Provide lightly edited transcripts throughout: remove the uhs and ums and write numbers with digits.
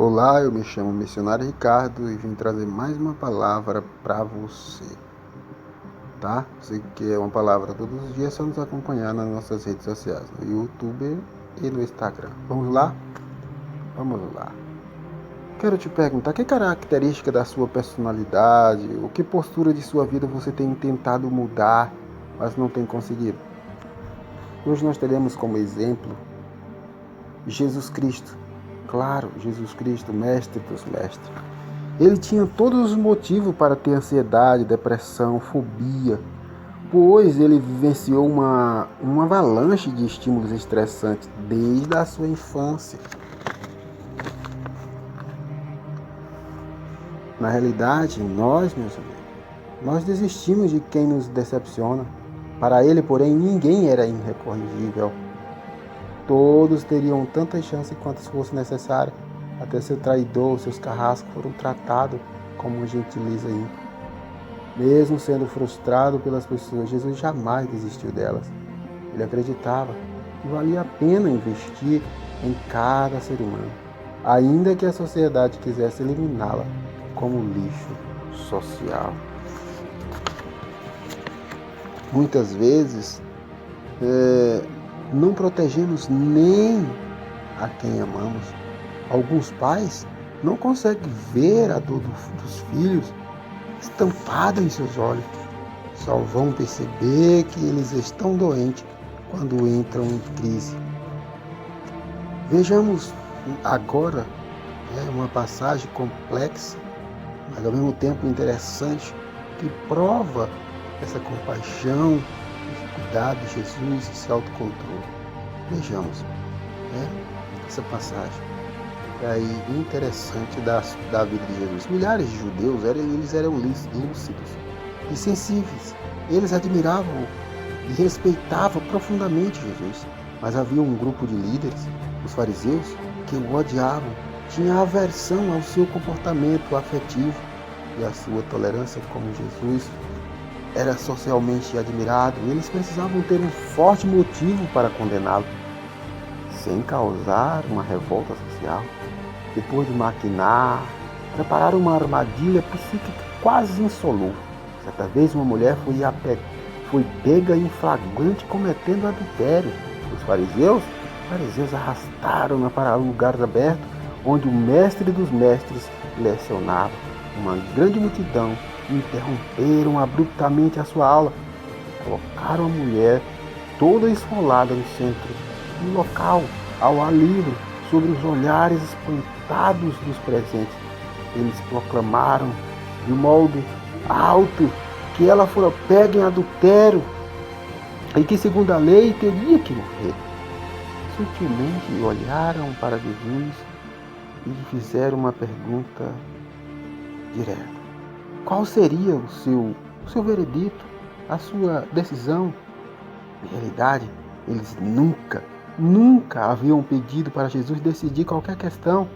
Olá, eu me chamo Missionário Ricardo e vim trazer mais uma palavra para você, tá? Você quer uma palavra todos os dias, é só nos acompanhar nas nossas redes sociais, no YouTube e no Instagram. Vamos lá? Vamos lá. Quero te perguntar, que característica da sua personalidade, ou que postura de sua vida você tem tentado mudar, mas não tem conseguido? Hoje nós teremos como exemplo Jesus Cristo. Claro, Jesus Cristo, mestre dos mestres. Ele tinha todos os motivos para ter ansiedade, depressão, fobia, pois ele vivenciou uma avalanche de estímulos estressantes desde a sua infância. Na realidade, meus amigos, nós desistimos de quem nos decepciona. Para ele, porém, ninguém era irrecorrigível. Todos teriam tantas chances quantas fosse necessário. Até seu traidor, seus carrascos foram tratados como uma gentileza ímpar. Mesmo sendo frustrado pelas pessoas, Jesus jamais desistiu delas. Ele acreditava que valia a pena investir em cada ser humano, ainda que a sociedade quisesse eliminá-la como lixo social. Muitas vezes, não protegemos nem a quem amamos. Alguns pais não conseguem ver a dor dos filhos estampada em seus olhos. Só vão perceber que eles estão doentes quando entram em crise. Vejamos agora uma passagem complexa, mas ao mesmo tempo interessante, que prova essa compaixão, esse cuidado de Jesus, esse autocontrole. Vejamos essa passagem aí interessante da vida de Jesus. Milhares de judeus eles eram lúcidos e sensíveis. Eles admiravam e respeitavam profundamente Jesus. Mas havia um grupo de líderes, os fariseus, que o odiavam. Tinha aversão ao seu comportamento afetivo e à sua tolerância como Jesus era socialmente admirado. Eles precisavam ter um forte motivo para condená-lo, sem causar uma revolta social. Depois de maquinar, prepararam uma armadilha psíquica quase insolúvel. Certa vez uma mulher foi pega em flagrante cometendo adultério. Os fariseus arrastaram-na para lugares abertos, onde o mestre dos mestres lecionava. Uma grande multidão interromperam abruptamente a sua aula. Colocaram a mulher toda esfolada no centro do local, ao ar livre, sobre os olhares espantados dos presentes. Eles proclamaram de modo alto que ela fora pega em adultério e que, segundo a lei, teria que morrer. Sutilmente olharam para Jesus e lhe fizeram uma pergunta direta. Qual seria o seu veredito, a sua decisão? Na realidade, eles nunca haviam pedido para Jesus decidir qualquer questão,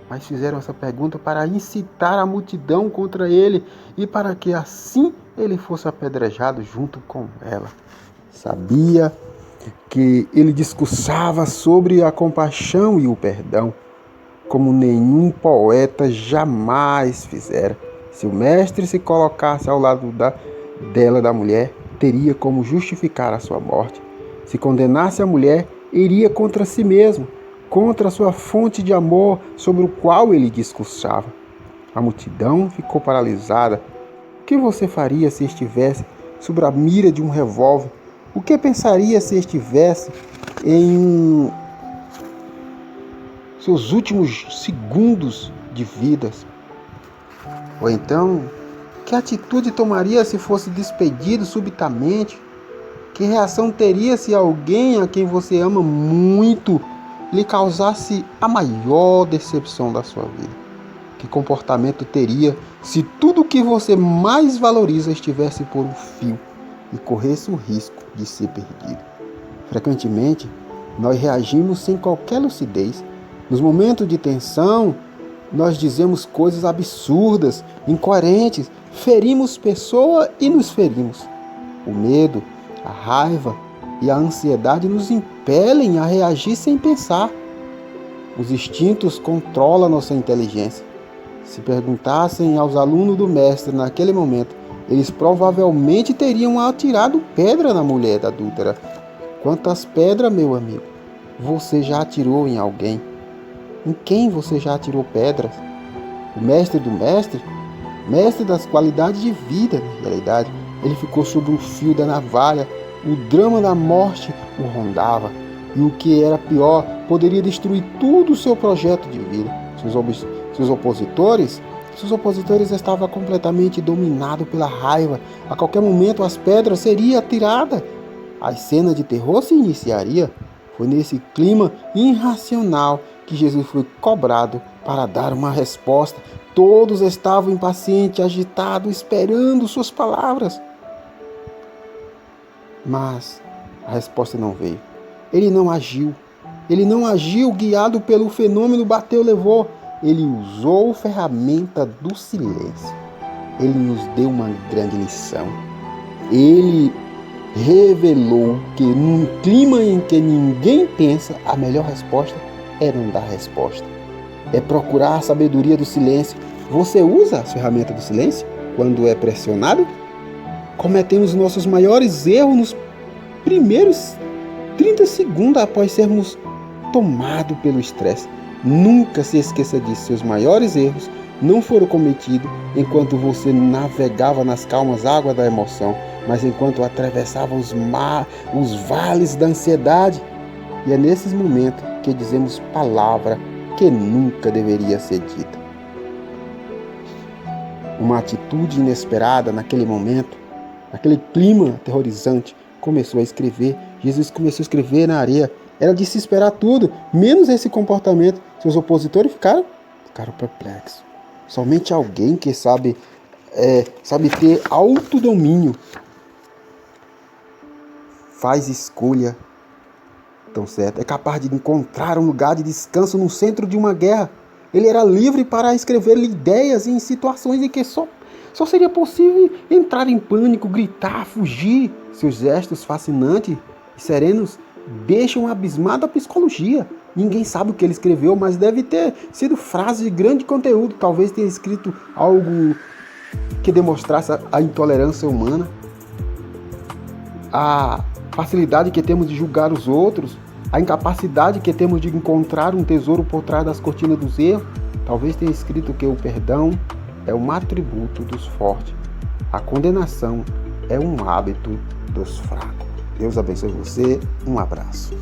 mas fizeram essa pergunta para incitar a multidão contra ele e para que assim ele fosse apedrejado junto com ela. Sabia que ele discursava sobre a compaixão e o perdão, como nenhum poeta jamais fizera. Se o mestre se colocasse ao lado da mulher, teria como justificar a sua morte. Se condenasse a mulher, iria contra si mesmo, contra a sua fonte de amor sobre o qual ele discursava. A multidão ficou paralisada. O que você faria se estivesse sob a mira de um revólver? O que pensaria se estivesse em seus últimos segundos de vidas? Ou então, que atitude tomaria se fosse despedido subitamente? Que reação teria se alguém a quem você ama muito lhe causasse a maior decepção da sua vida? Que comportamento teria se tudo o que você mais valoriza estivesse por um fio e corresse o risco de ser perdido? Frequentemente, nós reagimos sem qualquer lucidez. Nos momentos de tensão, nós dizemos coisas absurdas, incoerentes, ferimos pessoas e nos ferimos. O medo, a raiva e a ansiedade nos impelem a reagir sem pensar. Os instintos controlam nossa inteligência. Se perguntassem aos alunos do mestre naquele momento, eles provavelmente teriam atirado pedra na mulher adúltera. Quantas pedras, meu amigo, você já atirou em alguém? Em quem você já atirou pedras? O mestre do mestre? Mestre das qualidades de vida, na realidade. Ele ficou sob o fio da navalha. O drama da morte o rondava. E o que era pior, poderia destruir todo o seu projeto de vida. Seus opositores estavam completamente dominados pela raiva. A qualquer momento as pedras seriam atiradas. A cena de terror se iniciaria. Foi nesse clima irracional que Jesus foi cobrado para dar uma resposta. Todos estavam impacientes, agitados, esperando suas palavras. Mas a resposta não veio. Ele não agiu. Ele não agiu guiado pelo fenômeno bateu, levou. Ele usou a ferramenta do silêncio. Ele nos deu uma grande lição. Ele revelou que num clima em que ninguém pensa, a melhor resposta é não dar resposta. É procurar a sabedoria do silêncio. Você usa a ferramenta do silêncio quando é pressionado? Cometemos nossos maiores erros nos primeiros 30 segundos após sermos tomados pelo estresse. Nunca se esqueça disso. Seus maiores erros não foram cometidos enquanto você navegava nas calmas águas da emoção, mas enquanto atravessava os vales da ansiedade. E é nesses momentos que dizemos palavra que nunca deveria ser dita. Uma atitude inesperada naquele momento, naquele clima aterrorizante, começou a escrever. Jesus começou a escrever na areia. Era de se esperar tudo, menos esse comportamento. Seus opositores ficaram perplexos. Somente alguém que sabe ter autodomínio faz escolha tão certa. É capaz de encontrar um lugar de descanso no centro de uma guerra. Ele era livre para escrever ideias em situações em que só seria possível entrar em pânico, gritar, fugir. Seus gestos fascinantes e serenos deixam abismado a psicologia. Ninguém sabe o que ele escreveu, mas deve ter sido frase de grande conteúdo. Talvez tenha escrito algo que demonstrasse a intolerância humana, a facilidade que temos de julgar os outros, a incapacidade que temos de encontrar um tesouro por trás das cortinas dos erros. Talvez tenha escrito que o perdão é um atributo dos fortes, a condenação é um hábito dos fracos. Deus abençoe você, um abraço.